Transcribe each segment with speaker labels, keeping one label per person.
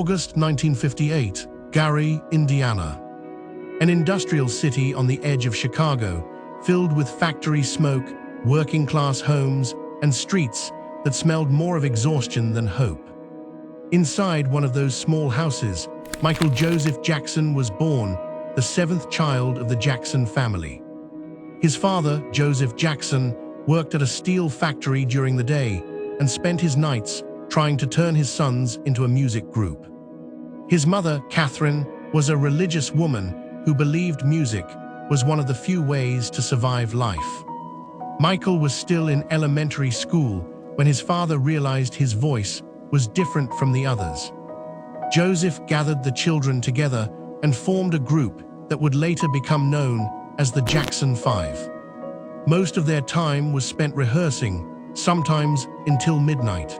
Speaker 1: August 1958, Gary, Indiana. An industrial city on the edge of Chicago, filled with factory smoke, working-class homes, and streets that smelled more of exhaustion than hope. Inside one of those small houses, Michael Joseph Jackson was born, the seventh child of the Jackson family. His father, Joseph Jackson, worked at a steel factory during the day and spent his nights trying to turn his sons into a music group. His mother, Catherine, was a religious woman who believed music was one of the few ways to survive life. Michael was still in elementary school when his father realized his voice was different from the others. Joseph gathered the children together and formed a group that would later become known as the Jackson 5. Most of their time was spent rehearsing, sometimes until midnight.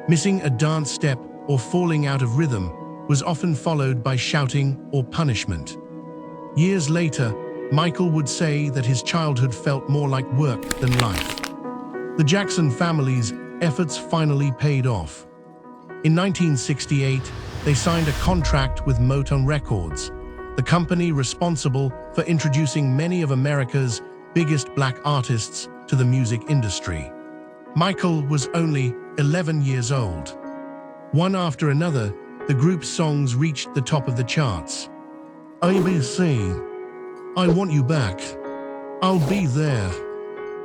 Speaker 1: Missing a dance step or falling out of rhythm was often followed by shouting or punishment. Years later, Michael would say that his childhood felt more like work than life. The Jackson family's efforts finally paid off. In 1968, they signed a contract with Motown Records, the company responsible for introducing many of America's biggest black artists to the music industry. Michael was only 11 years old. One after another, the group's songs reached the top of the charts. ABC, I Want You Back, I'll Be There.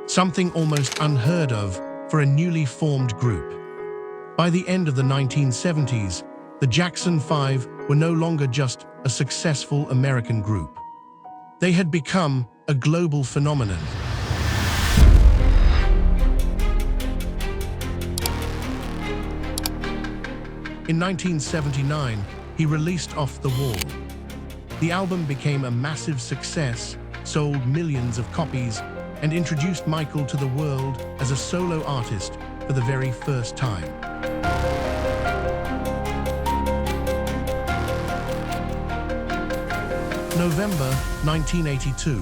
Speaker 1: Something almost unheard of for a newly formed group. By the end of the 1970s, the Jackson 5 were no longer just a successful American group. They had become a global phenomenon. In 1979, he released Off the Wall. The album became a massive success, sold millions of copies, and introduced Michael to the world as a solo artist for the very first time. November 1982.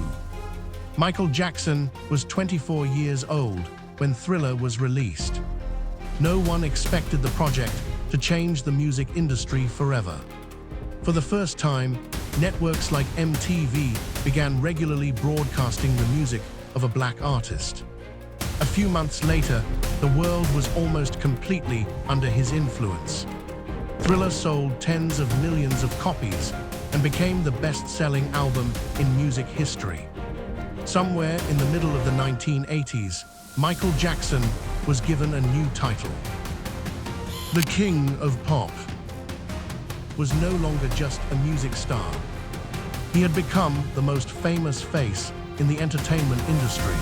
Speaker 1: Michael Jackson was 24 years old when Thriller was released. No one expected the project to change the music industry forever. For the first time, networks like MTV began regularly broadcasting the music of a black artist. A few months later, the world was almost completely under his influence. Thriller sold tens of millions of copies and became the best-selling album in music history. Somewhere in the middle of the 1980s, Michael Jackson was given a new title. The King of Pop was no longer just a music star. He had become the most famous face in the entertainment industry.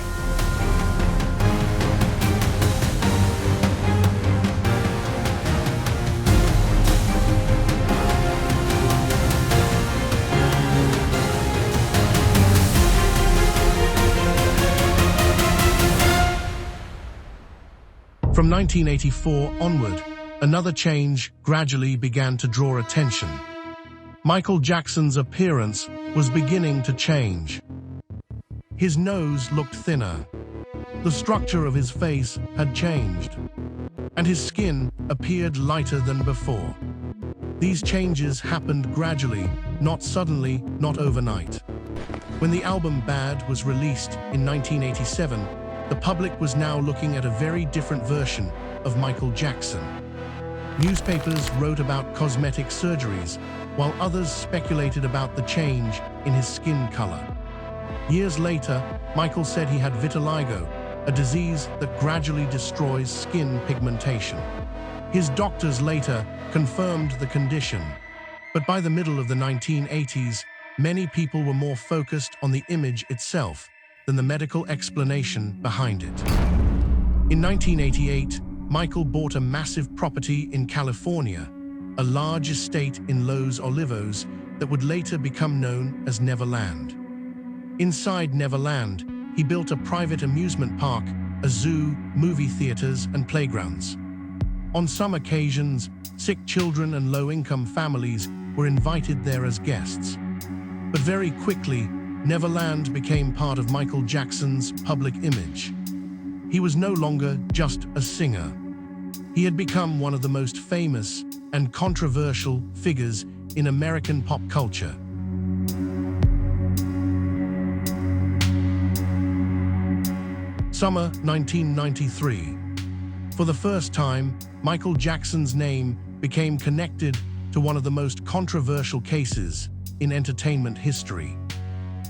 Speaker 1: From 1984 onward, another change gradually began to draw attention. Michael Jackson's appearance was beginning to change. His nose looked thinner. The structure of his face had changed, and his skin appeared lighter than before. These changes happened gradually, not suddenly, not overnight. When the album Bad was released in 1987, the public was now looking at a very different version of Michael Jackson. Newspapers wrote about cosmetic surgeries, while others speculated about the change in his skin color. Years later, Michael said he had vitiligo, a disease that gradually destroys skin pigmentation. His doctors later confirmed the condition, but by the middle of the 1980s, many people were more focused on the image itself than the medical explanation behind it. In 1988, Michael bought a massive property in California, a large estate in Los Olivos that would later become known as Neverland. Inside Neverland, he built a private amusement park, a zoo, movie theaters, and playgrounds. On some occasions, sick children and low-income families were invited there as guests. But very quickly, Neverland became part of Michael Jackson's public image. He was no longer just a singer. He had become one of the most famous and controversial figures in American pop culture. Summer 1993. For the first time, Michael Jackson's name became connected to one of the most controversial cases in entertainment history.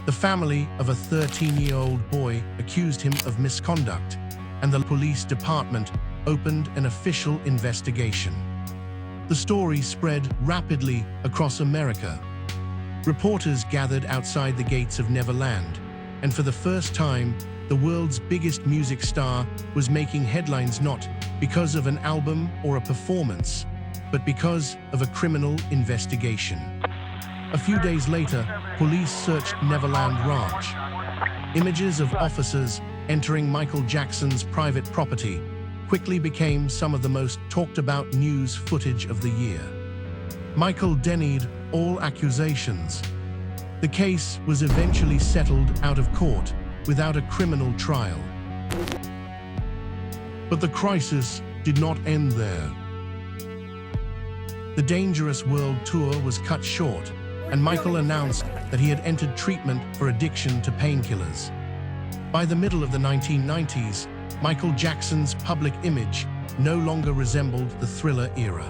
Speaker 1: The family of a 13-year-old boy accused him of misconduct, and the police department opened an official investigation. The story spread rapidly across America. Reporters gathered outside the gates of Neverland, and for the first time, the world's biggest music star was making headlines not because of an album or a performance, but because of a criminal investigation. A few days later, police searched Neverland Ranch. Images of officers entering Michael Jackson's private property quickly became some of the most talked-about news footage of the year. Michael denied all accusations. The case was eventually settled out of court without a criminal trial. But the crisis did not end there. The Dangerous World Tour was cut short, and Michael announced that he had entered treatment for addiction to painkillers. By the middle of the 1990s, Michael Jackson's public image no longer resembled the Thriller era.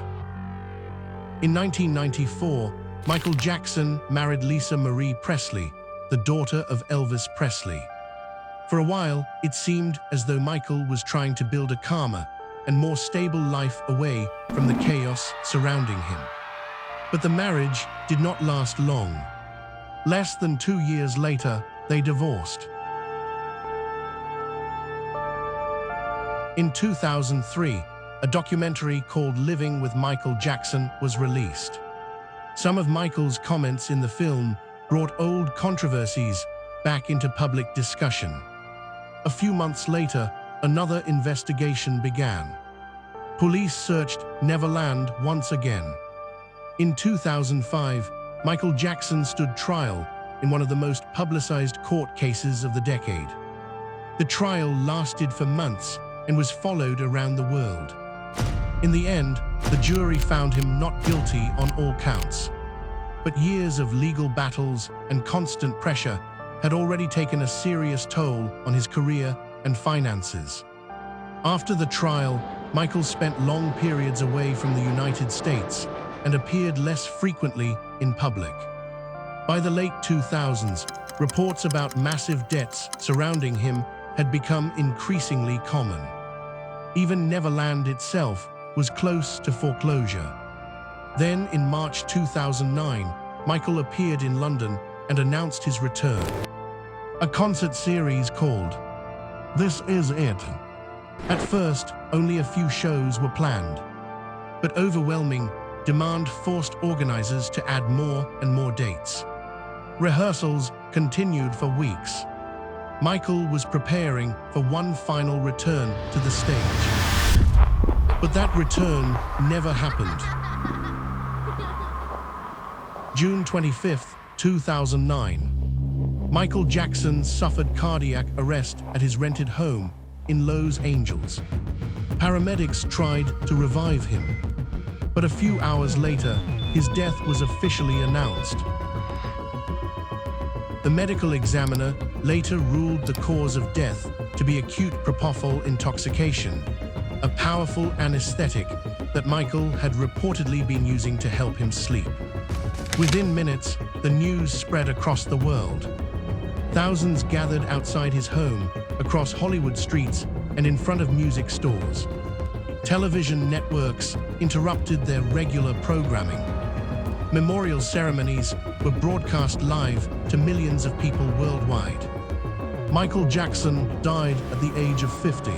Speaker 1: In 1994, Michael Jackson married Lisa Marie Presley, the daughter of Elvis Presley. For a while, it seemed as though Michael was trying to build a calmer and more stable life away from the chaos surrounding him. But the marriage did not last long. Less than 2 years later, they divorced. In 2003, a documentary called Living with Michael Jackson was released. Some of Michael's comments in the film brought old controversies back into public discussion. A few months later, another investigation began. Police searched Neverland once again. In 2005, Michael Jackson stood trial in one of the most publicized court cases of the decade. The trial lasted for months and was followed around the world. In the end, the jury found him not guilty on all counts. But years of legal battles and constant pressure had already taken a serious toll on his career and finances. After the trial, Michael spent long periods away from the United States and appeared less frequently in public. By the late 2000s, reports about massive debts surrounding him had become increasingly common. Even Neverland itself was close to foreclosure. Then, in March 2009, Michael appeared in London and announced his return. A concert series called This Is It. At first, only a few shows were planned, but overwhelming demand forced organizers to add more and more dates. Rehearsals continued for weeks. Michael was preparing for one final return to the stage. But that return never happened. June 25, 2009. Michael Jackson suffered cardiac arrest at his rented home in Los Angeles. Paramedics tried to revive him, but a few hours later, his death was officially announced. The medical examiner later ruled the cause of death to be acute propofol intoxication, a powerful anesthetic that Michael had reportedly been using to help him sleep. Within minutes, the news spread across the world. Thousands gathered outside his home, across Hollywood streets, and in front of music stores. Television networks interrupted their regular programming. Memorial ceremonies were broadcast live to millions of people worldwide. Michael Jackson died at the age of 50.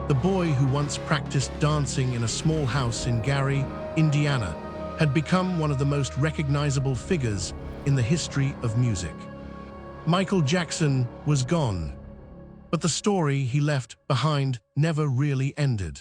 Speaker 1: The boy who once practiced dancing in a small house in Gary, Indiana, had become one of the most recognizable figures in the history of music. Michael Jackson was gone, but the story he left behind never really ended.